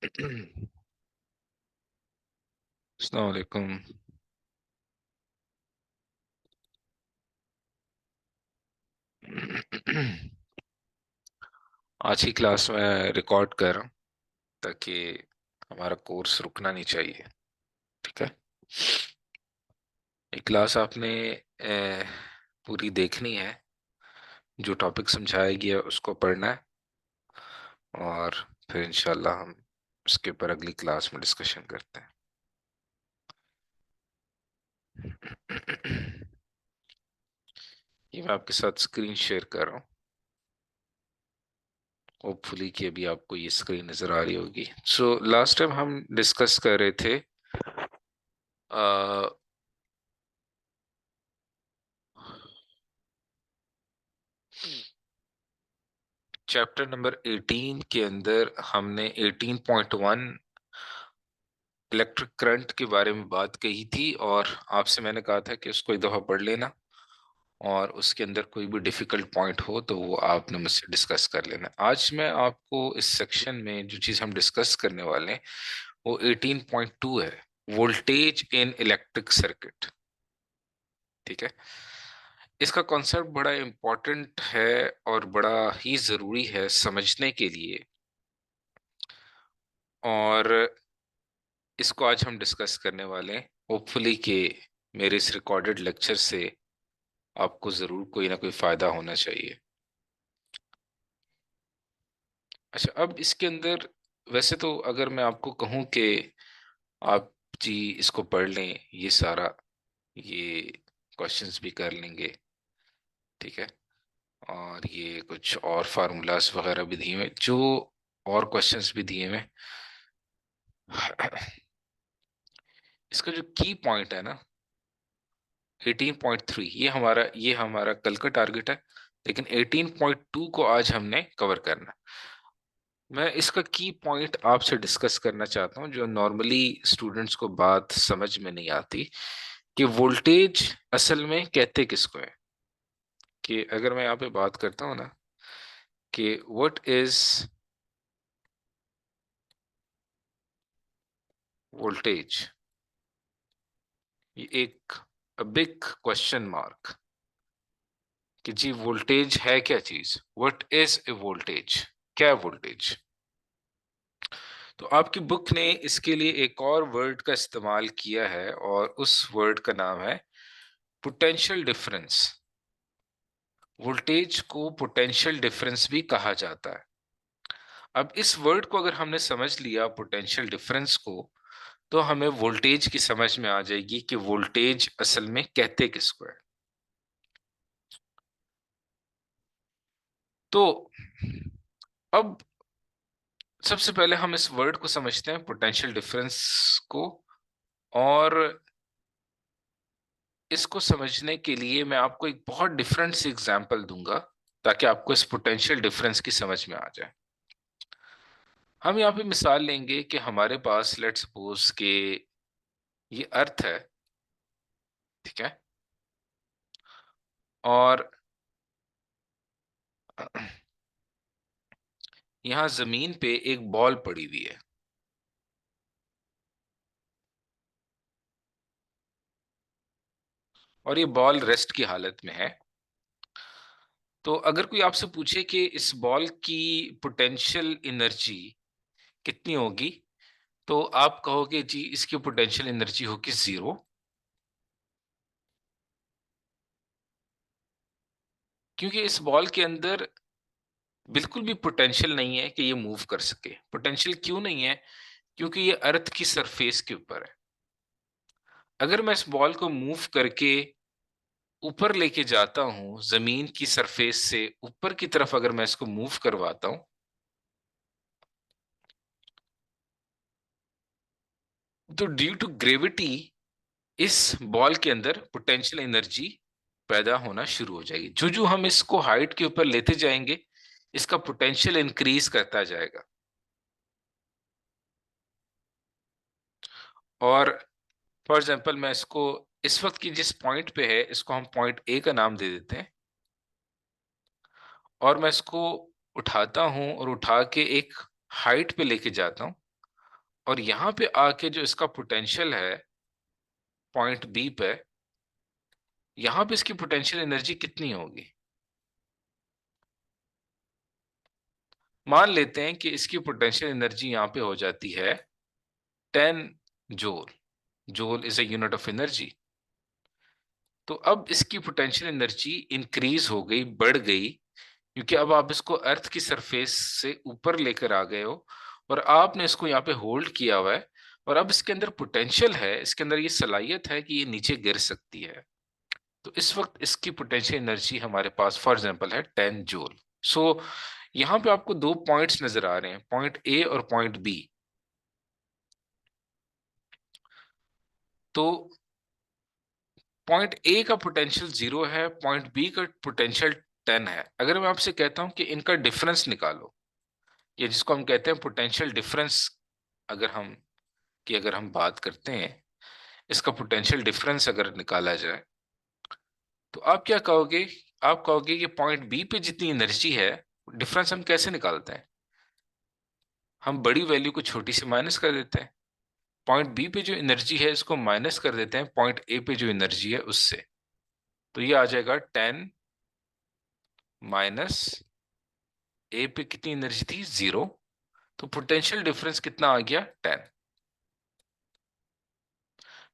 अस्सलाम वालेकुम। आज की क्लास में रिकॉर्ड कर रहा हूँ ताकि हमारा कोर्स रुकना नहीं चाहिए। ठीक है। ये क्लास आपने पूरी देखनी है। जो टॉपिक समझाया गया उसको पढ़ना है और फिर इंशाल्लाह हम उसके ऊपर अगली क्लास में डिस्कशन करते हैं। ये मैं आपके साथ स्क्रीन शेयर कर रहा हूँ। होपफुली कि अभी आपको ये स्क्रीन नजर आ रही होगी। सो लास्ट टाइम हम डिस्कस कर रहे थे चैप्टर नंबर 18 के अंदर हमने 18.1 इलेक्ट्रिक करंट के बारे में बात कही थी और आपसे मैंने कहा था कि उसको एक दफा पढ़ लेना और उसके अंदर कोई भी डिफिकल्ट पॉइंट हो तो वो आपने मुझसे डिस्कस कर लेना। आज मैं आपको इस सेक्शन में जो चीज हम डिस्कस करने वाले हैं वो 18.2 है, वोल्टेज इन इलेक्ट्रिक सर्किट। ठीक है। इसका कॉन्सेप्ट बड़ा इंपॉर्टेंट है और बड़ा ही जरूरी है समझने के लिए, और इसको आज हम डिस्कस करने वाले हैं। होपफुली कि मेरे इस रिकॉर्डेड लेक्चर से आपको जरूर कोई ना कोई फायदा होना चाहिए। अच्छा, अब इसके अंदर वैसे तो अगर मैं आपको कहूं कि आप जी इसको पढ़ लें, ये सारा ये क्वेश्चंस भी कर लेंगे। ठीक है। और ये कुछ और फार्मूलाज वगैरह भी दिए हुए, जो और क्वेश्चंस भी दिए हुए। इसका जो की पॉइंट है ना 18.3, ये हमारा कल का टारगेट है, लेकिन 18.2 को आज हमने कवर करना। मैं इसका की पॉइंट आपसे डिस्कस करना चाहता हूं जो नॉर्मली स्टूडेंट्स को बात समझ में नहीं आती, कि वोल्टेज असल में कहते किसको है। कि अगर मैं यहाँ पे बात करता हूँ ना कि व्हाट इज वोल्टेज, ये एक बिग क्वेश्चन मार्क कि जी वोल्टेज है क्या चीज, व्हाट इज ए वोल्टेज, क्या है वोल्टेज। तो आपकी बुक ने इसके लिए एक और वर्ड का इस्तेमाल किया है और उस वर्ड का नाम है पोटेंशियल डिफरेंस। वोल्टेज को पोटेंशियल डिफरेंस भी कहा जाता है। अब इस वर्ड को अगर हमने समझ लिया पोटेंशियल डिफरेंस को, तो हमें वोल्टेज की समझ में आ जाएगी कि वोल्टेज असल में कहते किसको है। तो अब सबसे पहले हम इस वर्ड को समझते हैं पोटेंशियल डिफरेंस को, और इसको समझने के लिए मैं आपको एक बहुत डिफरेंट सी एग्जांपल दूंगा ताकि आपको इस पोटेंशियल डिफरेंस की समझ में आ जाए। हम यहाँ पे मिसाल लेंगे कि हमारे पास लेट्स सपोज के ये अर्थ है। ठीक है। और यहाँ जमीन पे एक बॉल पड़ी हुई है और ये बॉल रेस्ट की हालत में है। तो अगर कोई आपसे पूछे कि इस बॉल की पोटेंशियल एनर्जी कितनी होगी, तो आप कहोगे जी इसकी पोटेंशियल एनर्जी होगी 0, क्योंकि इस बॉल के अंदर बिल्कुल भी पोटेंशियल नहीं है कि ये मूव कर सके। पोटेंशियल क्यों नहीं है? क्योंकि ये अर्थ की सरफेस के ऊपर है। अगर मैं इस बॉल को मूव करके ऊपर लेके जाता हूं, जमीन की सरफेस से ऊपर की तरफ अगर मैं इसको मूव करवाता हूं, तो ड्यू टू ग्रेविटी इस बॉल के अंदर पोटेंशियल एनर्जी पैदा होना शुरू हो जाएगी। जो जो हम इसको हाइट के ऊपर लेते जाएंगे, इसका पोटेंशियल इंक्रीज करता जाएगा। और फॉर एग्जाम्पल मैं इसको इस वक्त की जिस पॉइंट पे है इसको हम पॉइंट ए का नाम दे देते हैं, और मैं इसको उठाता हूं और उठा के एक हाइट पे लेके जाता हूं, और यहां पे आके जो इसका पोटेंशियल है पॉइंट बी पे, यहां पे इसकी पोटेंशियल एनर्जी कितनी होगी? मान लेते हैं कि इसकी पोटेंशियल एनर्जी यहां पे हो जाती है 10 joule. Joule is a unit of energy. तो अब इसकी पोटेंशियल एनर्जी इंक्रीज हो गई, बढ़ गई, क्योंकि अब आप इसको अर्थ की सरफेस से ऊपर लेकर आ गए हो और आपने इसको यहाँ पे होल्ड किया हुआ है। और अब इसके अंदर पोटेंशियल है, इसके अंदर ये सलाहियत है कि ये नीचे गिर सकती है। तो इस वक्त इसकी पोटेंशियल एनर्जी हमारे पास फॉर एग्जांपल है 10 जूल। सो यहाँ पे आपको दो पॉइंट्स नजर आ रहे हैं, पॉइंट ए और पॉइंट बी। तो पॉइंट ए का पोटेंशियल 0 है, पॉइंट बी का पोटेंशियल 10 है। अगर मैं आपसे कहता हूं कि इनका डिफरेंस निकालो, ये जिसको हम कहते हैं पोटेंशियल डिफरेंस, अगर हम बात करते हैं, इसका पोटेंशियल डिफरेंस अगर निकाला जाए, तो आप क्या कहोगे? आप कहोगे कि पॉइंट बी पे जितनी एनर्जी है, डिफरेंस हम कैसे निकालते हैं? हम बड़ी वैल्यू को छोटी से माइनस कर देते हैं। पॉइंट बी पे जो एनर्जी है इसको माइनस कर देते हैं पॉइंट ए पे जो एनर्जी है उससे। तो ये आ जाएगा 10 माइनस ए पे कितनी एनर्जी थी? 0। तो पोटेंशियल डिफरेंस कितना आ गया? 10।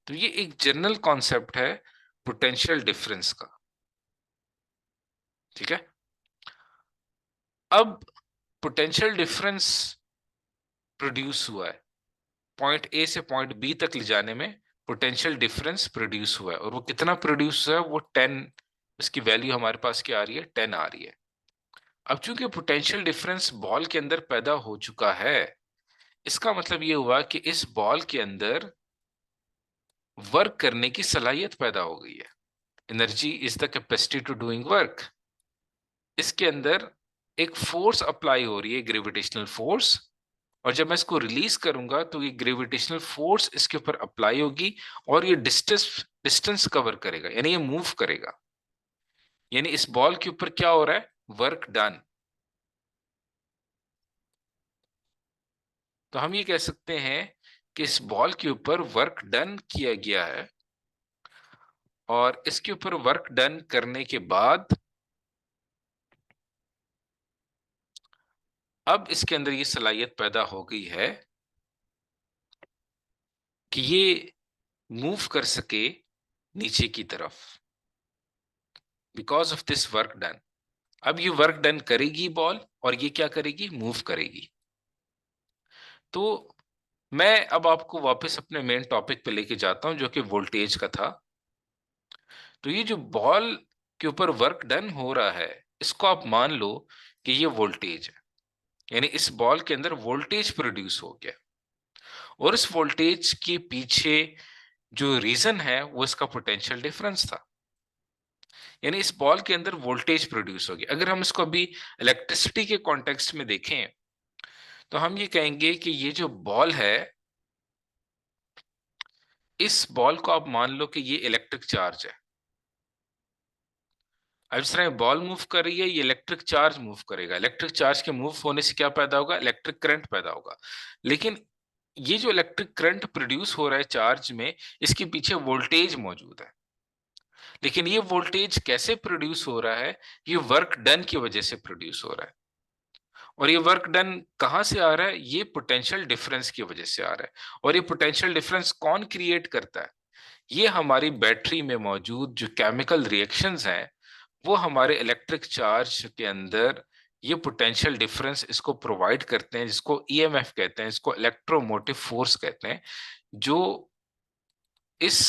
तो ये एक जनरल कॉन्सेप्ट है पोटेंशियल डिफरेंस का। ठीक है। अब पोटेंशियल डिफरेंस प्रोड्यूस हुआ है, पॉइंट ए से पॉइंट बी तक ले जाने में पोटेंशियल डिफरेंस प्रोड्यूस हुआ है, और वो कितना प्रोड्यूस हुआ है? वो 10। इसकी वैल्यू हमारे पास क्या आ रही है? 10 आ रही है। अब चूंकि पोटेंशियल डिफरेंस बॉल के अंदर पैदा हो चुका है, इसका मतलब ये हुआ कि इस बॉल के अंदर वर्क करने की सलाहियत पैदा हो गई है। Energy is the capacity to doing work. इसके अंदर एक फोर्स अप्लाई हो रही है, ग्रेविटेशनल फोर्स, और जब मैं इसको रिलीज करूंगा तो ये ग्रेविटेशनल फोर्स इसके ऊपर अप्लाई होगी और ये डिस्टेंस डिस्टेंस कवर करेगा, यानी ये मूव करेगा। यानी इस बॉल के ऊपर क्या हो रहा है? Work done. तो हम ये कह सकते हैं कि इस बॉल के ऊपर वर्क डन किया गया है, और इसके ऊपर वर्क डन करने के बाद अब इसके अंदर ये सलाहियत पैदा हो गई है कि ये मूव कर सके नीचे की तरफ, because of this work done. अब ये वर्क डन करेगी बॉल, और ये क्या करेगी? मूव करेगी। तो मैं अब आपको वापस अपने मेन टॉपिक पे लेके जाता हूं, जो कि वोल्टेज का था। तो ये जो बॉल के ऊपर वर्क डन हो रहा है, इसको आप मान लो कि ये वोल्टेज है, यानी इस बॉल के अंदर वोल्टेज प्रोड्यूस हो गया, और इस वोल्टेज के पीछे जो रीजन है वो इसका पोटेंशियल डिफरेंस था। यानी इस बॉल के अंदर वोल्टेज प्रोड्यूस हो गया। अगर हम इसको अभी इलेक्ट्रिसिटी के कॉन्टेक्स्ट में देखें, तो हम ये कहेंगे कि ये जो बॉल है, इस बॉल को आप मान लो कि ये इलेक्ट्रिक चार्ज है। अब इस तरह बॉल मूव कर रही है, ये इलेक्ट्रिक चार्ज मूव करेगा। इलेक्ट्रिक चार्ज के मूव होने से क्या पैदा होगा? इलेक्ट्रिक करंट पैदा होगा। लेकिन ये जो इलेक्ट्रिक करंट प्रोड्यूस हो रहा है चार्ज में, इसके पीछे वोल्टेज मौजूद है। लेकिन ये वोल्टेज कैसे प्रोड्यूस हो रहा है? ये वर्क डन की वजह से प्रोड्यूस हो रहा है। और ये वर्क डन कहां से आ रहा है? ये पोटेंशियल डिफरेंस की वजह से आ रहा है। और ये पोटेंशियल डिफरेंस कौन क्रिएट करता है? ये हमारी बैटरी में मौजूद जो केमिकल रिएक्शंस हैं, वो हमारे इलेक्ट्रिक चार्ज के अंदर ये पोटेंशियल डिफरेंस इसको प्रोवाइड करते हैं, जिसको ईएमएफ कहते हैं, इसको इलेक्ट्रोमोटिव फोर्स कहते हैं। जो इस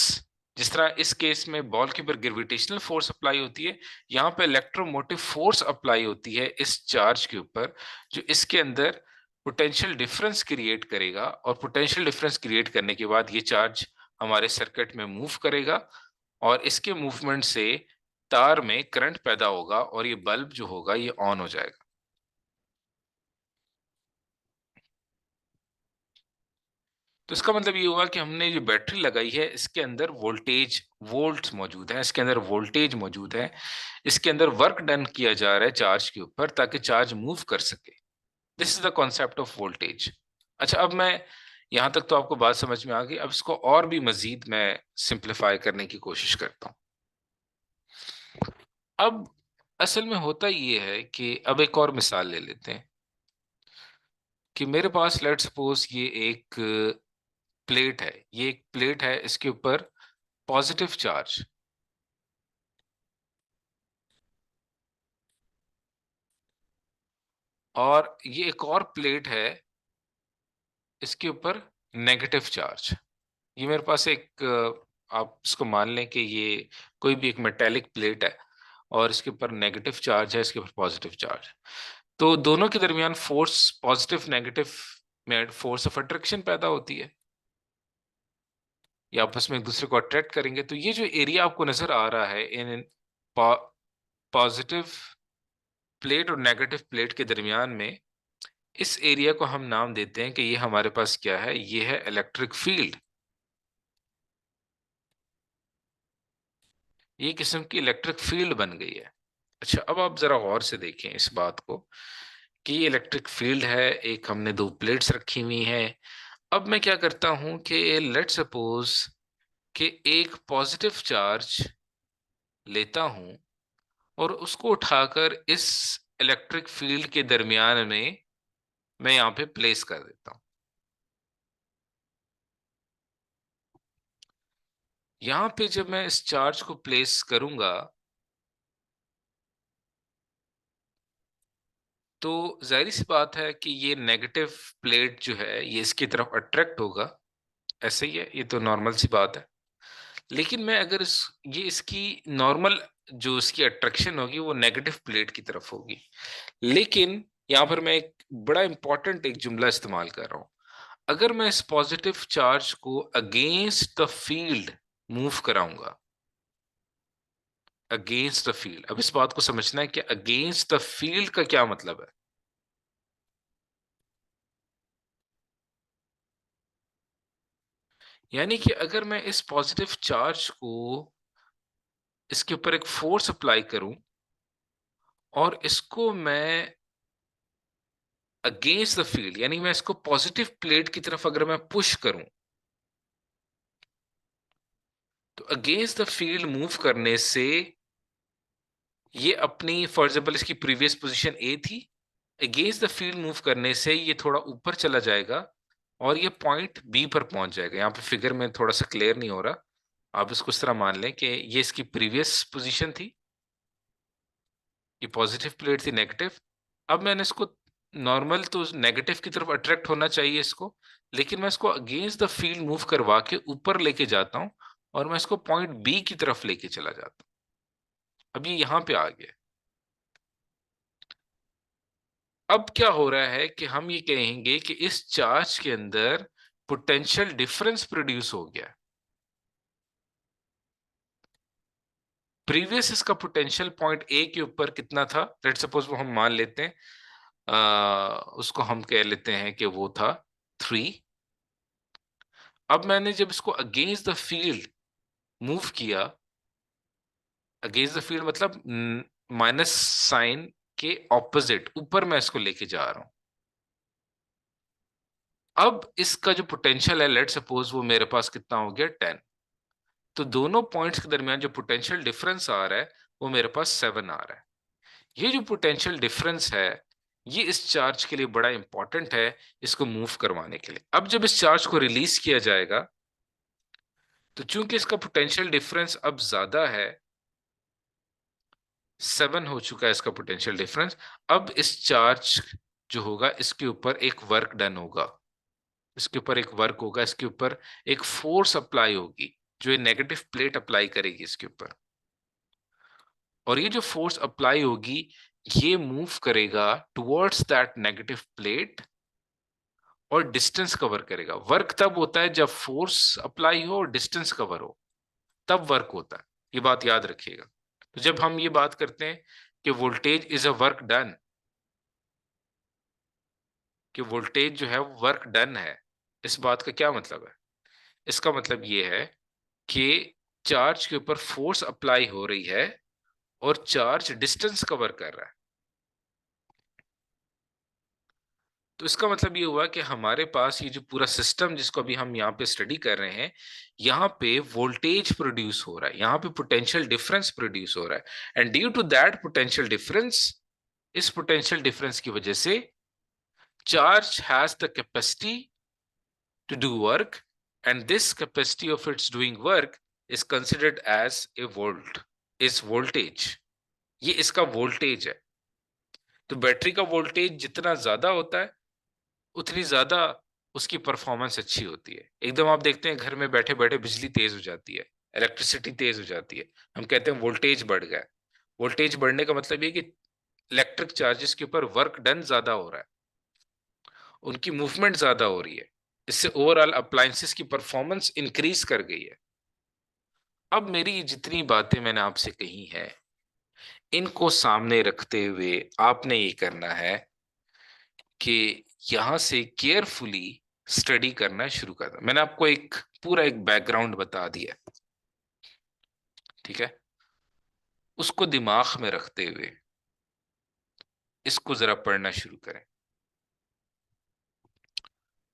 जिस तरह इस केस में बॉल के ऊपर ग्रेविटेशनल फोर्स अप्लाई होती है, यहाँ पे इलेक्ट्रोमोटिव फोर्स अप्लाई होती है इस चार्ज के ऊपर, जो इसके अंदर पोटेंशियल डिफरेंस क्रिएट करेगा। और पोटेंशियल डिफरेंस क्रिएट करने के बाद ये चार्ज हमारे सर्किट में मूव करेगा, और इसके मूवमेंट से तार में करंट पैदा होगा, और ये बल्ब जो होगा ये ऑन हो जाएगा। तो इसका मतलब ये हुआ कि हमने जो बैटरी लगाई है, इसके अंदर वोल्टेज वोल्ट्स मौजूद है, इसके अंदर वोल्टेज मौजूद है, इसके अंदर वर्क डन किया जा रहा है चार्ज के ऊपर, ताकि चार्ज मूव कर सके। This is the concept of voltage. अच्छा, अब मैं यहां तक तो आपको बात समझ में आ गई। अब इसको और भी मजीद मैं सिंप्लीफाई करने की कोशिश करता हूं। अब असल में होता ये है कि अब एक और मिसाल ले लेते हैं कि मेरे पास लेट सपोज ये एक प्लेट है। ये एक प्लेट है, इसके ऊपर पॉजिटिव चार्ज, और ये एक और प्लेट है, इसके ऊपर नेगेटिव चार्ज। ये मेरे पास एक आप इसको मान लें कि ये कोई भी एक मेटेलिक प्लेट है और इसके ऊपर नेगेटिव चार्ज है, इसके ऊपर पॉजिटिव चार्ज है। तो दोनों के दरमियान फोर्स, पॉजिटिव नेगेटिव में फोर्स ऑफ अट्रैक्शन पैदा होती है। ये आपस में एक दूसरे को अट्रैक्ट करेंगे। तो ये जो एरिया आपको नजर आ रहा है इन पॉजिटिव प्लेट और नेगेटिव प्लेट के दरमियान में, इस एरिया को हम नाम देते हैं कि ये हमारे पास क्या है, ये है इलेक्ट्रिक फील्ड। ये किस्म की इलेक्ट्रिक फील्ड बन गई है। अच्छा, अब आप जरा गौर से देखें इस बात को कि ये इलेक्ट्रिक फील्ड है, एक हमने दो प्लेट्स रखी हुई हैं। अब मैं क्या करता हूं कि लेट सपोज कि एक पॉजिटिव चार्ज लेता हूं और उसको उठाकर इस इलेक्ट्रिक फील्ड के दरमियान में मैं यहां पे प्लेस कर देता हूं। यहां पे जब मैं इस चार्ज को प्लेस करूंगा तो जाहिर सी बात है कि ये नेगेटिव प्लेट जो है ये इसकी तरफ अट्रैक्ट होगा। ऐसे ही है, ये तो नॉर्मल सी बात है। लेकिन मैं अगर ये इसकी नॉर्मल जो इसकी अट्रैक्शन होगी वो नेगेटिव प्लेट की तरफ होगी। लेकिन यहां पर मैं एक बड़ा इंपॉर्टेंट एक जुमला इस्तेमाल कर रहा हूं। अगर मैं इस पॉजिटिव चार्ज को अगेंस्ट द फील्ड मूव कराऊंगा, अगेंस्ट द फील्ड, अब इस बात को समझना है कि अगेंस्ट द फील्ड का क्या मतलब है। यानी कि अगर मैं इस पॉजिटिव चार्ज को इसके ऊपर एक फोर्स अप्लाई करूं और इसको मैं अगेंस्ट द फील्ड, यानी मैं इसको पॉजिटिव प्लेट की तरफ अगर मैं पुश करूं, तो अगेंस्ट द फील्ड मूव करने से ये अपनी, फॉर एग्जाम्पल इसकी प्रीवियस पोजीशन ए थी, अगेंस्ट द फील्ड मूव करने से ये थोड़ा ऊपर चला जाएगा और ये पॉइंट बी पर पहुंच जाएगा। यहाँ पे फिगर में थोड़ा सा क्लियर नहीं हो रहा, आप इसको इस तरह मान लें कि ये इसकी प्रीवियस पोजीशन थी, ये पॉजिटिव प्लेट थी नेगेटिव। अब मैंने इसको, नॉर्मल तो नेगेटिव की तरफ अट्रैक्ट होना चाहिए इसको, लेकिन मैं इसको अगेंस्ट द फील्ड मूव करवा के ऊपर लेके जाता हूं और मैं इसको पॉइंट बी की तरफ लेके चला जाता हूं। अब ये यहां पे आ गया। अब क्या हो रहा है कि हम ये कहेंगे कि इस चार्ज के अंदर पोटेंशियल डिफरेंस प्रोड्यूस हो गया। प्रीवियस इसका पोटेंशियल पॉइंट ए के ऊपर कितना था, लेट सपोज वो हम मान लेते हैं, उसको हम कह लेते हैं कि वो था 3। अब मैंने जब इसको अगेंस्ट द फील्ड मूव किया, अगेंस्ट द फील्ड मतलब माइनस साइन के ऑपोजिट ऊपर मैं इसको लेके जा रहा हूं। अब इसका जो पोटेंशियल है, लेट सपोज वो मेरे पास कितना हो गया, 10। तो दोनों पॉइंट्स के दरमियान जो पोटेंशियल डिफरेंस आ रहा है वो मेरे पास 7 आ रहा है। ये जो पोटेंशियल डिफरेंस है ये इस चार्ज के लिए बड़ा इंपॉर्टेंट है, इसको मूव करवाने के लिए। अब जब इस चार्ज को रिलीज किया जाएगा तो चूंकि इसका पोटेंशियल डिफरेंस अब ज्यादा है, 7 हो चुका है इसका पोटेंशियल डिफरेंस, अब इस चार्ज जो होगा इसके ऊपर एक वर्क डन होगा, इसके ऊपर एक वर्क होगा, इसके ऊपर एक फोर्स अप्लाई होगी जो ये नेगेटिव प्लेट अप्लाई करेगी इसके ऊपर। और ये जो फोर्स अप्लाई होगी ये मूव करेगा टुवर्ड्स दैट नेगेटिव प्लेट और डिस्टेंस कवर करेगा। वर्क तब होता है जब फोर्स अप्लाई हो और डिस्टेंस कवर हो, तब वर्क होता है। ये बात याद रखिएगा। तो जब हम ये बात करते हैं कि voltage is a work done, कि वोल्टेज जो है वो वर्क डन है, इस बात का क्या मतलब है? इसका मतलब ये है कि चार्ज के ऊपर फोर्स अप्लाई हो रही है और चार्ज डिस्टेंस कवर कर रहा है। तो इसका मतलब ये हुआ कि हमारे पास ये जो पूरा सिस्टम जिसको अभी हम यहाँ पे स्टडी कर रहे हैं, यहाँ पे वोल्टेज प्रोड्यूस हो रहा है, यहाँ पे पोटेंशियल डिफरेंस प्रोड्यूस हो रहा है, and due to that potential difference, इस पोटेंशियल डिफरेंस की वजह से charge has the capacity to do work, and this capacity of its doing work is considered as a volt, is voltage. ये इसका voltage है। तो बैटरी का voltage जितना ज्यादा होता है उतनी ज्यादा उसकी परफॉर्मेंस अच्छी होती है। एकदम आप देखते हैं घर में बैठे बैठे बिजली तेज हो जाती है, इलेक्ट्रिसिटी तेज हो जाती है, हम कहते हैं वोल्टेज बढ़ गया। वोल्टेज बढ़ने का मतलब ये कि इलेक्ट्रिक चार्जेस के ऊपर वर्क डन ज्यादा हो रहा है, उनकी मूवमेंट ज्यादा हो रही है, इससे ओवरऑल अप्लायंसेस की परफॉर्मेंस इंक्रीज कर गई है। अब मेरी जितनी बातें मैंने आपसे कही हैं, इनको सामने रखते हुए आपने ये करना है कि यहां से केयरफुली स्टडी करना शुरू करना। मैंने आपको एक पूरा एक बैकग्राउंड बता दिया, ठीक है? उसको दिमाग में रखते हुए इसको जरा पढ़ना शुरू करें,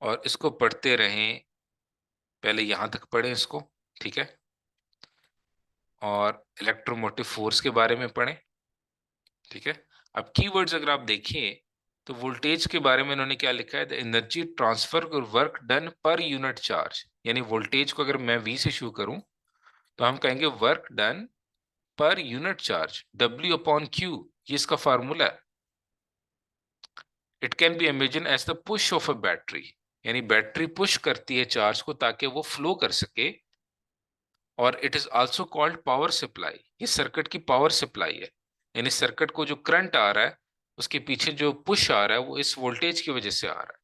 और इसको पढ़ते रहें। पहले यहां तक पढ़ें इसको, ठीक है? और इलेक्ट्रोमोटिव फोर्स के बारे में पढ़ें, ठीक है? अब कीवर्ड्स अगर आप देखें तो वोल्टेज के बारे में इन्होंने क्या लिखा है, द एनर्जी ट्रांसफर और work done per unit charge. यानी वोल्टेज को अगर मैं वी से शुरू करूं तो हम कहेंगे work done per unit charge, W upon Q, ये इसका फार्मूला है। It can be imagine as the push of a battery, यानी बैटरी पुश करती है चार्ज को ताकि वो फ्लो कर सके। और it is also called power supply, ये सर्किट की पावर सप्लाई है। यानी सर्किट को जो करंट आ रहा है उसके पीछे जो पुश आ रहा है वो इस वोल्टेज की वजह से आ रहा है।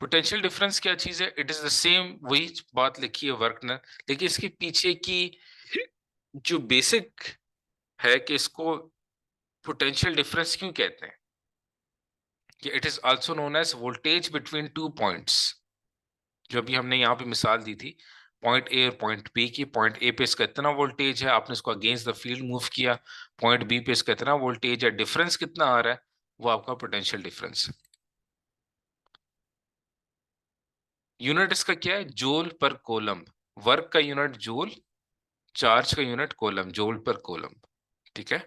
पोटेंशियल डिफरेंस क्या चीज है? इट इज द सेम, वही बात लिखी है वर्क ने, लेकिन इसके पीछे की जो बेसिक है कि इसको पोटेंशियल डिफरेंस क्यों कहते हैं, कि it is also known as voltage between two points. जो अभी हमने यहाँ पे मिसाल दी थी पॉइंट ए और पॉइंट बी की, पॉइंट ए पे इसका इतना वोल्टेज है, आपने इसको अगेंस्ट द फील्ड मूव किया, पॉइंट बी पे इसका इतना वोल्टेज है, डिफरेंस कितना आ रहा है, वो आपका पोटेंशियल डिफरेंस है। यूनिट इसका क्या है? Joule per coulomb. वर्क का यूनिट जूल, चार्ज का unit coulomb, joule per coulomb, ठीक है?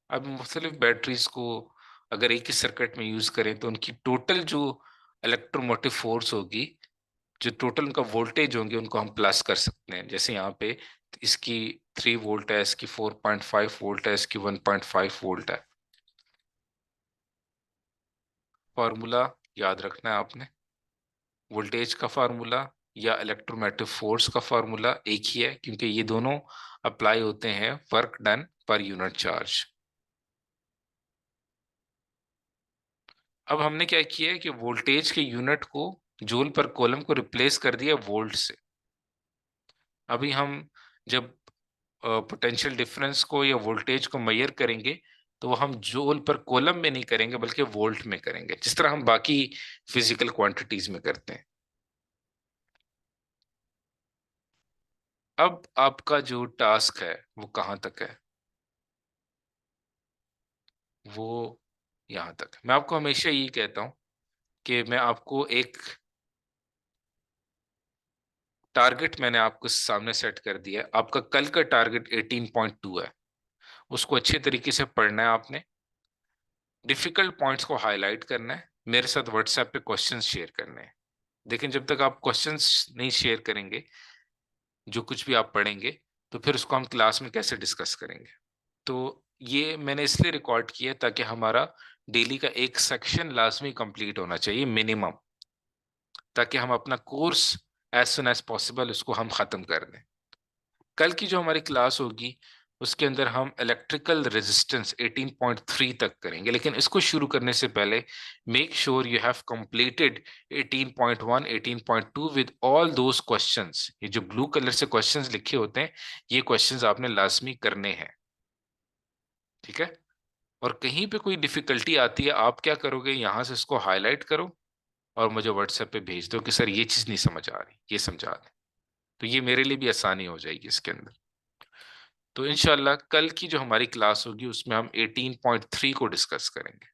अब मुख्तलिफ बैटरीज को अगर एक ही सर्किट में यूज करें तो उनकी टोटल जो इलेक्ट्रोमोटिव फोर्स होगी, जो टोटल उनका वोल्टेज होंगे, उनको हम प्लस कर सकते हैं। जैसे यहाँ पे इसकी 3 वोल्ट है, इसकी 4.5 वोल्ट है, इसकी 1.5 वोल्ट है। फार्मूला याद रखना है आपने, वोल्टेज का फार्मूला या इलेक्ट्रोमोटिव फोर्स का फार्मूला एक ही है, क्योंकि ये दोनों अप्लाई होते हैं work done per unit charge. अब हमने क्या किया है कि वोल्टेज के यूनिट को, जूल पर कॉलम को रिप्लेस कर दिया वोल्ट से। अभी हम जब पोटेंशियल डिफरेंस को या वोल्टेज को मेजर करेंगे तो वो हम जूल पर कॉलम में नहीं करेंगे बल्कि वोल्ट में करेंगे, जिस तरह हम बाकी फिजिकल क्वांटिटीज में करते हैं। अब आपका जो टास्क है वो कहाँ तक है? वो यहाँ तक। मैं आपको हमेशा यही कहता हूँ कि मैं आपको एक टारगेट मैंने आपको सामने सेट कर दिया है। आपका कल का टारगेट 18.2 है, उसको अच्छे तरीके से पढ़ना है आपने, डिफिकल्ट पॉइंट्स को हाईलाइट करना है, मेरे साथ व्हाट्सएप पे क्वेश्चंस शेयर करने हैं। लेकिन जब तक आप क्वेश्चंस नहीं शेयर करेंगे, जो कुछ भी आप पढ़ेंगे, तो फिर उसको हम क्लास में कैसे डिस्कस करेंगे? तो ये मैंने इसलिए रिकॉर्ड किया ताकि हमारा डेली का एक सेक्शन लाजमी कंप्लीट होना चाहिए मिनिमम, ताकि हम अपना course as soon as possible उसको हम खत्म कर दें। कल की जो हमारी क्लास होगी उसके अंदर हम इलेक्ट्रिकल रेजिस्टेंस 18.3 तक करेंगे, लेकिन इसको शुरू करने से पहले make sure you have completed 18.1 18.2 with all those questions. ये जो ब्लू कलर से क्वेश्चंस लिखे होते हैं, ये क्वेश्चंस आपने लाजमी करने हैं। ठीक है। और कहीं पे कोई डिफिकल्टी आती है, आप क्या करोगे, यहां से इसको हाईलाइट करो और मुझे व्हाट्सएप पे भेज दो कि सर ये चीज नहीं समझ आ रही, ये समझा दे। तो ये मेरे लिए भी आसानी हो जाएगी इसके अंदर। तो इंशाल्लाह कल की जो हमारी क्लास होगी उसमें हम 18.3 को डिस्कस करेंगे।